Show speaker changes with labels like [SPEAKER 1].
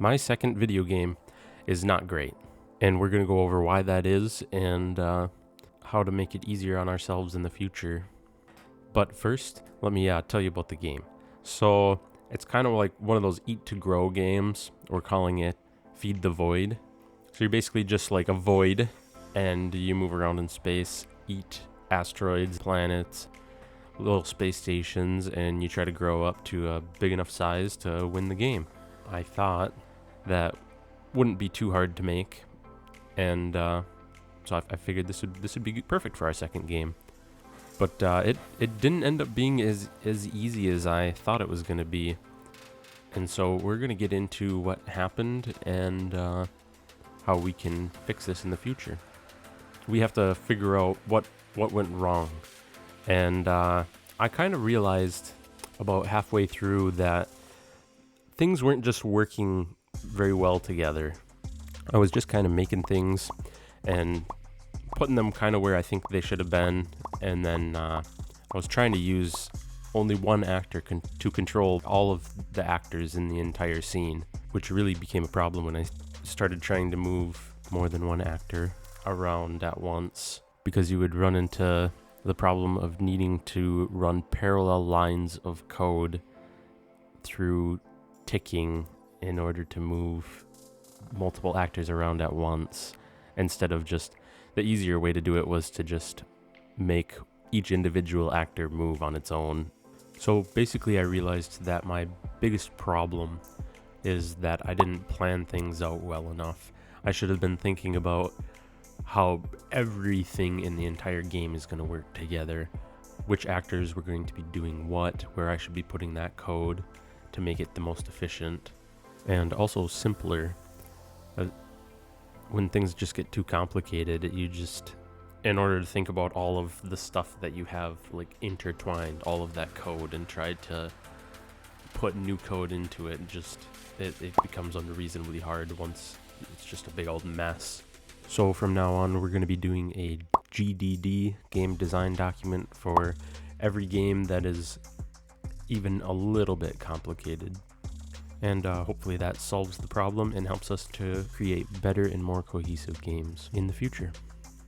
[SPEAKER 1] My second video game is not great, and we're going to go over why that is and how to make it easier on ourselves in the future. But first, let me tell you about the game. So it's kind of like one of those eat to grow games. We're calling it Feed the Void. So you're basically just like a void, and you move around in space, eat asteroids, planets, little space stations, and you try to grow up to a big enough size to win the game. I thought that wouldn't be too hard to make, and so I figured this would be perfect for our second game. But it didn't end up being as easy as I thought it was going to be, and so we're going to get into what happened and how we can fix this in the future. We have to figure out what went wrong, and I kind of realized about halfway through that things weren't just working very well together. I was just kind of making things and putting them kind of where I think they should have been, and then I was trying to use only one actor to control all of the actors in the entire scene, which really became a problem when I started trying to move more than one actor around at once, because you would run into the problem of needing to run parallel lines of code through ticking in order to move multiple actors around at once, instead of just the easier way to do it was to just make each individual actor move on its own. So basically I realized that my biggest problem is that I didn't plan things out well enough. I should have been thinking about how everything in the entire game is going to work together, which actors were going to be doing what, where I should be putting that code to make it the most efficient and also simpler. When things just get too complicated, in order to think about all of the stuff that you have like intertwined, all of that code, and try to put new code into it, it becomes unreasonably hard once it's just a big old mess. So from now on, we're going to be doing a GDD, game design document, for every game that is even a little bit complicated. And hopefully that solves the problem and helps us to create better and more cohesive games in the future.